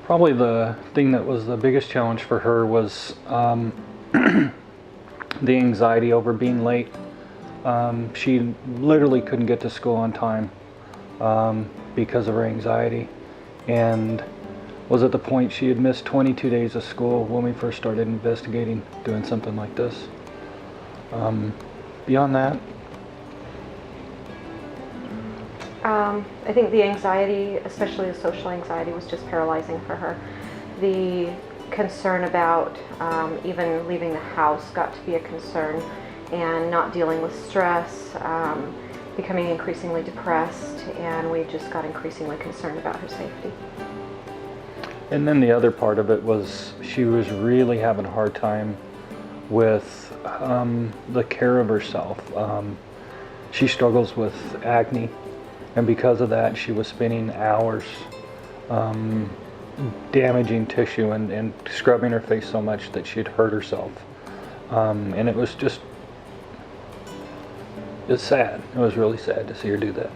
Probably the thing that was the biggest challenge for her was the anxiety over being late. She literally couldn't get to school on time because of her anxiety, and was at the point she had missed 22 days of school when we first started investigating doing something like this. Beyond that, I think the anxiety, especially the social anxiety, was just paralyzing for her. The concern about even leaving the house got to be a concern, and not dealing with stress, becoming increasingly depressed, and we just got increasingly concerned about her safety. and then the other part of it was she was really having a hard time with the care of herself. She struggles with acne, and because of that she was spending hours damaging tissue and scrubbing her face so much that she'd hurt herself. And it was sad. It was really sad to see her do that.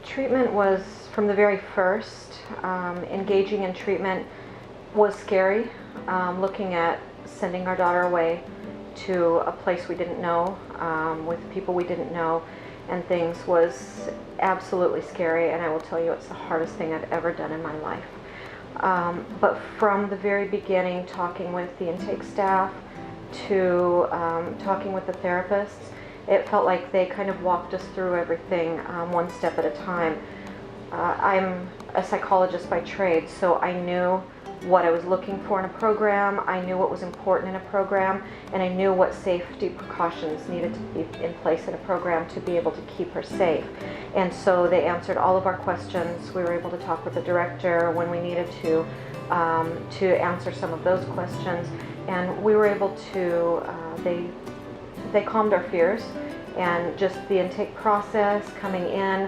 Treatment was, from the very first, engaging in treatment was scary. Looking at sending our daughter away to a place we didn't know, with people we didn't know, and things was absolutely scary, and I will tell you it's the hardest thing I've ever done in my life. But from the very beginning, talking with the intake staff to talking with the therapists, it felt like they kind of walked us through everything one step at a time. I'm a psychologist by trade, so I knew what I was looking for in a program, I knew what was important in a program, and I knew what safety precautions needed to be in place in a program to be able to keep her safe. And so they answered all of our questions. We were able to talk with the director when we needed to answer some of those questions, and we were able to, they calmed our fears, and just the intake process, coming in,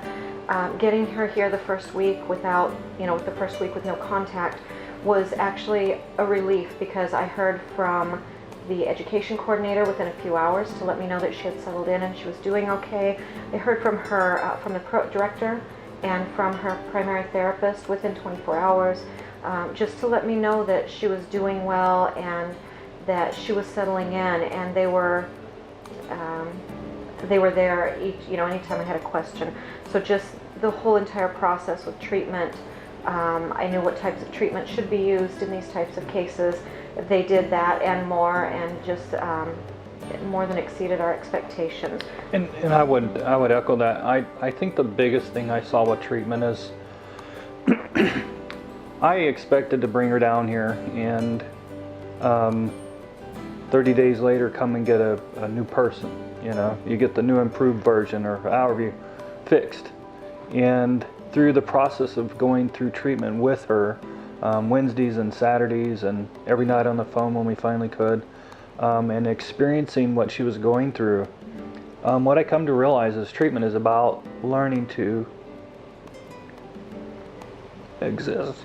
getting her here the first week without, the first week with no contact, was actually a relief, because I heard from the education coordinator within a few hours to let me know that she had settled in and she was doing okay. I heard from her, from the director and from her primary therapist within 24 hours, just to let me know that she was doing well and that she was settling in, and they were there anytime I had a question. So just the whole entire process with treatment, I knew what types of treatment should be used in these types of cases. They did that and more, and just more than exceeded our expectations. And I would echo that. I think the biggest thing I saw with treatment is I expected to bring her down here and 30 days later come and get a new person. You get the new improved version, or however you fixed. And through the process of going through treatment with her, Wednesdays and Saturdays and every night on the phone when we finally could, and experiencing what she was going through, what I come to realize is treatment is about learning to exist.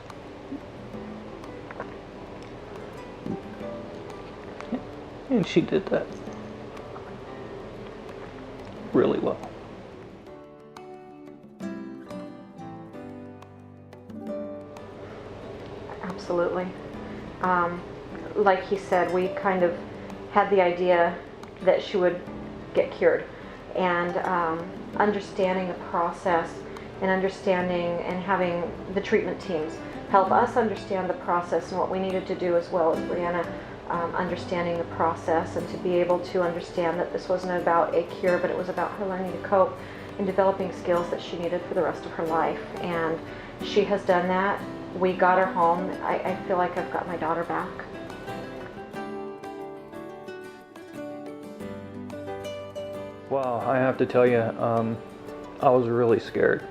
And she did that really well. Absolutely. Like he said, we kind of had the idea that she would get cured, and understanding the process and understanding and having the treatment teams help us understand the process and what we needed to do, as well as Brianna understanding the process, and to be able to understand that this wasn't about a cure, but it was about her learning to cope and developing skills that she needed for the rest of her life. And she has done that. We got her home. I feel like I've got my daughter back. Wow, I have to tell you, I was really scared.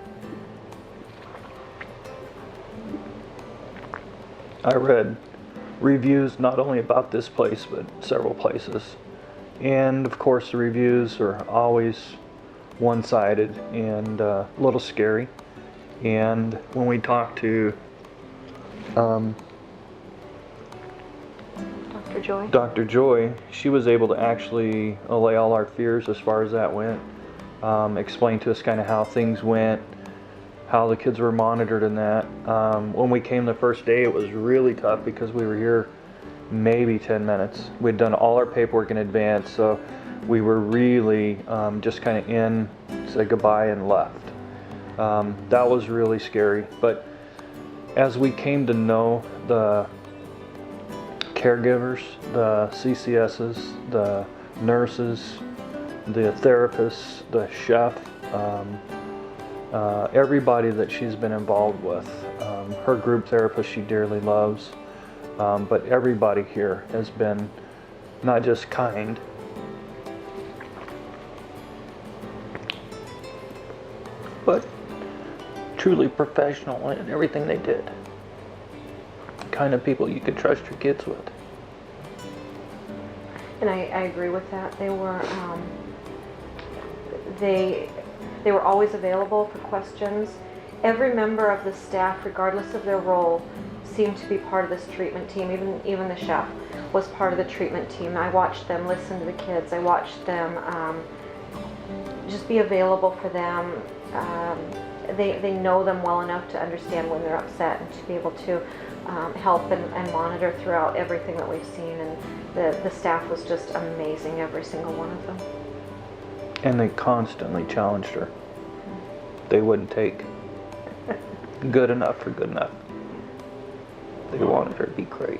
I read reviews not only about this place, but several places. And of course the reviews are always one-sided and a little scary. And when we talked to Dr. Joy, she was able to actually allay all our fears as far as that went. explained to us kind of how things went, how the kids were monitored and that. When we came the first day, it was really tough because we were here maybe 10 minutes. We'd done all our paperwork in advance, so we were really just kind of in, said goodbye and left. That was really scary. But as we came to know the caregivers, the CCSs, the nurses, the therapists, the chef, everybody that she's been involved with, her group therapist she dearly loves, but everybody here has been not just kind, but truly professional in everything they did. Kind of people you could trust your kids with. And I agree with that. They were always available for questions. Every member of the staff, regardless of their role, seemed to be part of this treatment team. Even the chef was part of the treatment team. I watched them listen to the kids. I watched them just be available for them. They know them well enough to understand when they're upset and to be able to help and monitor throughout everything that we've seen. And the staff was just amazing, every single one of them. And they constantly challenged her. They wouldn't take good enough for good enough. They wanted her to be great.